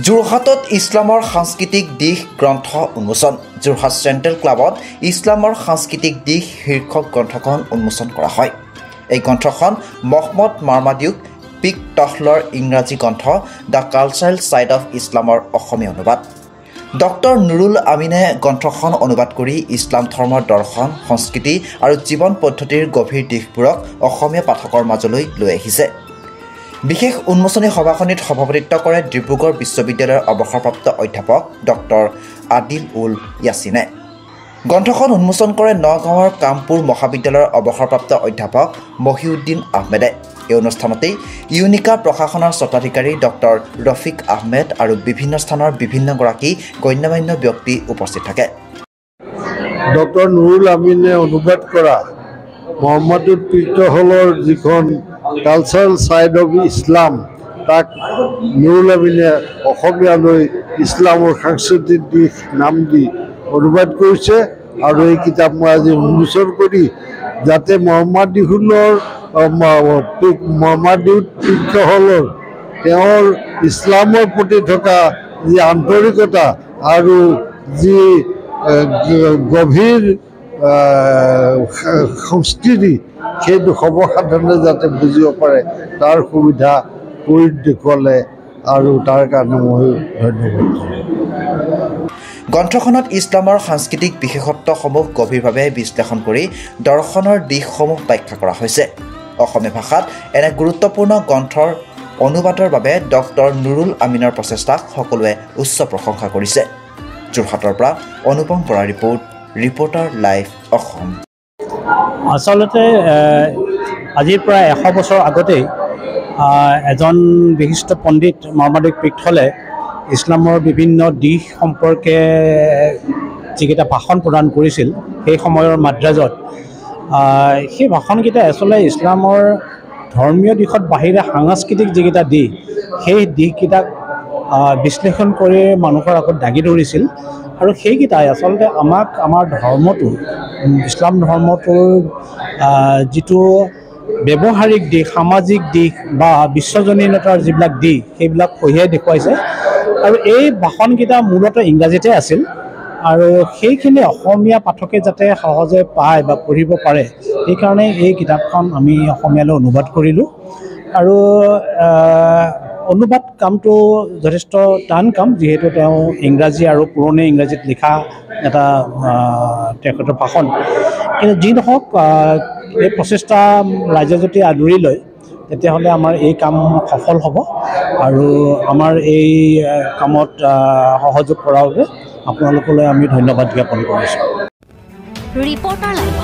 যোৰহাটত ইছলামৰ সাংস্কৃতিক দিশ গ্ৰন্থ উন্মোচন। যোৰহাট চেণ্ট্ৰেল ক্লাবত ইছলামৰ সাংস্কৃতিক দিশ শীৰ্ষক গ্ৰন্থখন উন্মোচন কৰা হয়। এই গ্ৰন্থখন মহম্মদ মাৰ্মাদিউক পিক টহলৰ ইংৰাজী গ্ৰন্থ দ্য কালচাৰেল ছাইড অফ ইছলামৰ অসমীয়া অনুবাদ। ডক্টৰ নুৰুল আমিনে গ্ৰন্থখন অনুবাদ কৰি ইছলাম ধৰ্মৰ দৰ্শন, সংস্কৃতি আৰু জীৱন পদ্ধতিৰ গভীৰ দিশবোৰক অসমীয়া পাঠকৰ মাজলৈ লৈ আহিছে। বিশেষ উন্মোচনী সভাখনিত সভাপতিত্ব কৰে ডিব্ৰুগড় বিশ্ববিদ্যালয়ৰ অৱসৰপ্ৰাপ্ত অধ্যাপক ডক্টৰ আদিল উল য়াছিনে। গ্ৰন্থখন উন্মোচন কৰে নগাঁৱৰ কামপুৰ মহাবিদ্যালয়ৰ অৱসৰপ্ৰাপ্ত অধ্যাপক মহিউদ্দিন আহমেদে। এই অনুষ্ঠানতেই ইউনিকা প্ৰশাসনৰ স্বত্বাধিকাৰী ডক্টৰ ৰফিক আহমেদ আৰু বিভিন্ন স্থানৰ বিভিন্নগৰাকী গণ্যমান্য ব্যক্তি উপস্থিত থাকে। ডক্টৰ নুৰুল আমিনে অনুবাদ কৰা মহম্মদুল পিকটহলৰ যিখন কালচাৰেল ছাইড অফ ইছলাম, তাক নুৰুল আমিনে অসমীয়ালৈ ইছলামৰ সাংস্কৃতিক দিশ নাম দি অনুবাদ কৰিছে। আৰু এই কিতাপ মই আজি উন্মোচন কৰি যাতে মহম্মদুল পিকটহলৰ তেওঁৰ ইছলামৰ প্ৰতি থকা যি আন্তৰিকতা আৰু যি গভীৰ সংস্কৃতি, সেইটো সৰ্বসাধাৰণে যাতে বুজিব পাৰে তাৰ সুবিধা কৰি দেখুৱালে, আৰু তাৰ কাৰণে মই ধন্যবাদ। গ্ৰন্থখনত ইছলামৰ সাংস্কৃতিক বিশেষত্বসমূহ গভীৰভাৱে বিশ্লেষণ কৰি দৰ্শনৰ দিশসমূহ ব্যাখ্যা কৰা হৈছে। অসমীয়া ভাষাত এনে গুৰুত্বপূৰ্ণ গ্ৰন্থৰ অনুবাদৰ বাবে ডক্টৰ নুৰুল আমিনৰ প্ৰচেষ্টাক সকলোৱে উচ্চ প্ৰশংসা কৰিছে। যোৰহাটৰ পৰা অনুপম বৰাৰ ৰিপৰ্টাৰ লাইভ অসম। আচলতে আজিৰ প্ৰায় 100 বছৰ আগতেই এজন বিশিষ্ট পণ্ডিত মাৰ্মাদিউক পিকটহলে ইছলামৰ বিভিন্ন দিশ সম্পৰ্কে যিকেইটা ভাষণ প্ৰদান কৰিছিল সেই সময়ৰ মাদ্ৰাজত, সেই ভাষণকেইটা আচলতে ইছলামৰ ধৰ্মীয় দিশত বাহিৰে সাংস্কৃতিক যিকেইটা দিশ, সেই দিশকেইটাক বিশ্লেষণ কৰি মানুহৰ আগত দাঙি ধৰিছিল। আৰু সেইকেইটাই আচলতে আমাক আমাৰ ধৰ্মটো, ইছলাম ধৰ্মটোৰ যিটো ব্যৱহাৰিক দিশ, সামাজিক দিশ বা বিশ্বজনীনতাৰ যিবিলাক দিশ, সেইবিলাক কঢ়িয়াই দেখুৱাইছে। আৰু এই ভাষণকেইটা মূলতঃ ইংৰাজীতে আছিল, আৰু সেইখিনি অসমীয়া পাঠকে যাতে সহজে পায় বা পঢ়িব পাৰে, সেইকাৰণে এই কিতাপখন আমি অসমীয়ালৈ অনুবাদ কৰিলোঁ। আৰু অনুবাদ কামটো যথেষ্ট টান কাম, যিহেতু তেওঁ ইংৰাজী আৰু পুৰণি ইংৰাজীত লিখা এটা তেখেতৰ ভাষণ। কিন্তু যি নহওক, এই প্ৰচেষ্টা ৰাইজে যদি আদৰি লয়, তেতিয়াহ'লে আমাৰ এই কাম সফল হ'ব। আৰু আমাৰ এই কামত সহযোগ কৰাৰ বাবে আপোনালোকলৈ আমি ধন্যবাদ জ্ঞাপন কৰিছোঁ। Reporter live.